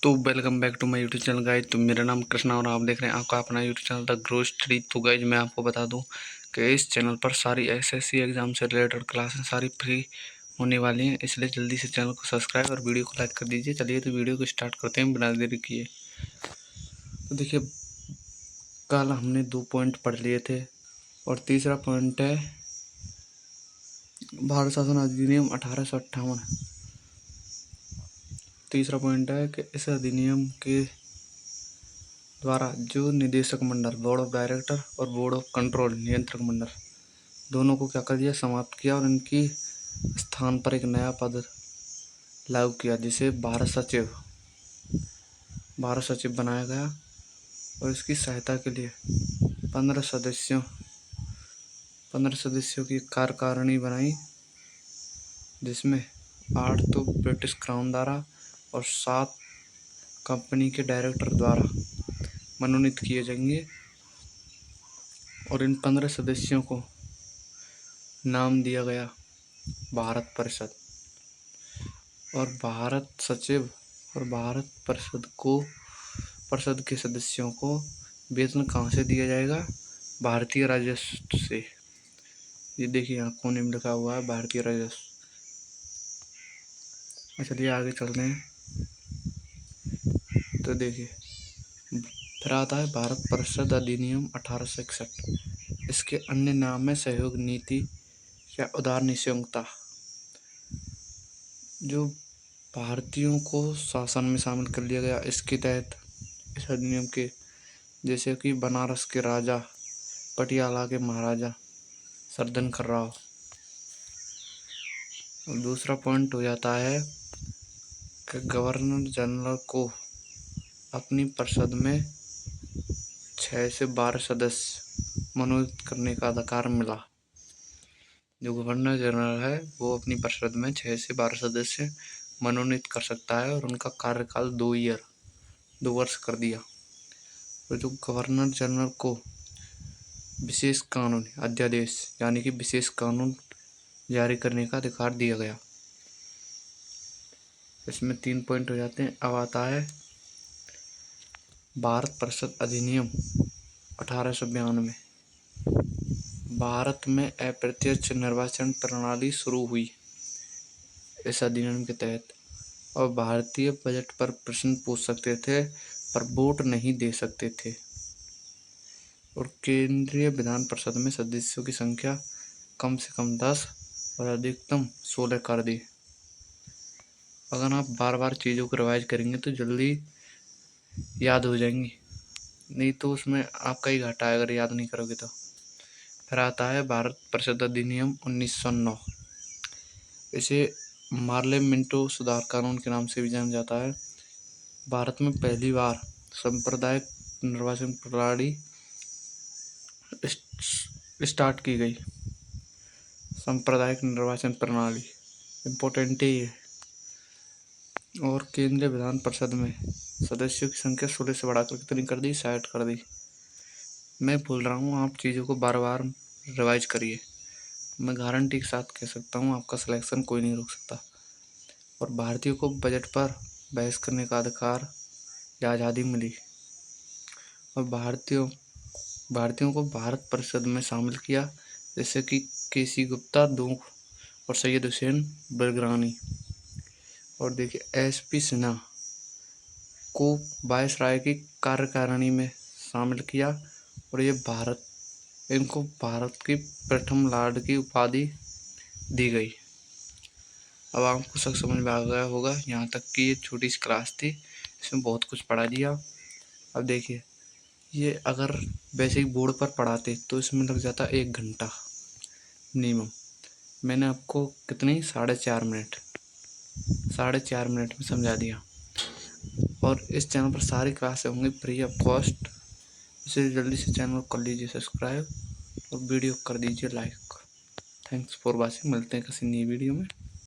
तो welcome back to my YouTube channel guys. तो मेरा नाम कृष्णा और आप देख रहे हैं आपका अपना YouTube channel the grow study. तो गाइज मैं आपको बता दूं कि इस चैनल पर सारी एसएससी एग्जाम से रिलेटेड क्लासेस सारी फ्री होने वाली हैं, इसलिए जल्दी से चैनल को सब्सक्राइब और वीडियो को लाइक कर दीजिए। चलिए तो वीडियो को स्टार्ट करते हैं बिना देरी किए। तो देखिए, कल हमने 2 पॉइंट पढ़ लिए थे और तीसरा पॉइंट है भारत शासन अधिनियम 1858। तीसरा पॉइंट है कि इस अधिनियम के द्वारा जो निदेशक मंडल, बोर्ड ऑफ डायरेक्टर और बोर्ड ऑफ कंट्रोल, नियंत्रक मंडल, दोनों को क्या कर दिया, समाप्त किया और इनकी स्थान पर एक नया पद लागू किया, जिसे भारत सचिव बनाया गया। और इसकी सहायता के लिए 15 सदस्यों की कार्यकारिणी बनाई, जिसमें 8 तो ब्रिटिश क्राउन द्वारा और 7 कंपनी के डायरेक्टर द्वारा मनोनीत किए जाएंगे। और इन 15 सदस्यों को नाम दिया गया भारत परिषद। और भारत सचिव और भारत परिषद के सदस्यों को वेतन कहाँ से दिया जाएगा? भारतीय राजस्व से। ये देखिए यहाँ कोने में लिखा हुआ है भारतीय राजस्व। चलिए आगे चलते हैं। तो देखिए, फिर आता है भारत परिषद अधिनियम 1861। इसके अन्य नाम है सहयोग नीति या उदार नियोक्ता। जो भारतीयों को शासन में शामिल कर लिया गया इसके तहत, इस अधिनियम के, जैसे कि बनारस के राजा, पटियाला के महाराजा सरदनकर राव। दूसरा पॉइंट हो जाता है कि गवर्नर जनरल को अपनी परिषद में 6 से 12 सदस्य मनोनीत करने का अधिकार मिला। जो गवर्नर जनरल है वो अपनी परिषद में 6 से 12 सदस्य मनोनीत कर सकता है और उनका कार्यकाल 2 वर्ष कर दिया। और जो गवर्नर जनरल को विशेष कानून, अध्यादेश यानी कि विशेष कानून जारी करने का अधिकार दिया गया। इसमें 3 पॉइंट हो जाते हैं। अब आता है भारत परिषद अधिनियम 1892। भारत में अप्रत्यक्ष निर्वाचन प्रणाली शुरू हुई इस अधिनियम के तहत, और भारतीय बजट पर प्रश्न पूछ सकते थे पर वोट नहीं दे सकते थे। और केंद्रीय विधान परिषद में सदस्यों की संख्या कम से कम 10 और अधिकतम 16 कर दी। अगर आप बार बार चीज़ों को रिवाइज करेंगे तो जल्दी याद हो जाएंगी, नहीं तो उसमें आपका ही घाटा है अगर याद नहीं करोगे तो। फिर आता है भारत परिषद अधिनियम 1909। इसे मार्ले मिंटो सुधार कानून के नाम से भी जाना जाता है। भारत में पहली बार सांप्रदायिक निर्वाचन प्रणाली स्टार्ट की गई। सांप्रदायिक निर्वाचन प्रणाली इम्पोर्टेंट है ये। और केंद्रीय विधान परिषद में सदस्यों की संख्या 16 से बढ़ाकर कितनी कर दी? 60 कर दी। मैं बोल रहा हूँ, आप चीज़ों को बार बार रिवाइज करिए। मैं गारंटी के साथ कह सकता हूँ आपका सिलेक्शन कोई नहीं रोक सकता। और भारतीयों को बजट पर बहस करने का अधिकार या आज़ादी मिली। और भारतीयों को भारत परिषद में शामिल किया, जैसे कि केसी गुप्ता 2 और सैयद हुसैन बरगरानी। और देखिए, एसपी सिन्हा को वायसराय की कार्यकारिणी में शामिल किया और इनको भारत की प्रथम लॉर्ड की उपाधि दी गई। अब आपको सब समझ में आ गया होगा। यहाँ तक कि ये छोटी सी क्लास थी, इसमें बहुत कुछ पढ़ा दिया। अब देखिए, ये अगर वैसे ही बोर्ड पर पढ़ाते तो इसमें लग जाता 1 घंटा मिनिमम। मैंने आपको कितनी 4.5 मिनट में समझा दिया। और इस चैनल पर सारी क्लासें होंगी फ्री ऑफ कॉस्ट। इसे जल्दी से चैनल को कर लीजिए सब्सक्राइब और वीडियो कर दीजिए लाइक। Thanks for watching. मिलते हैं किसी नई वीडियो में।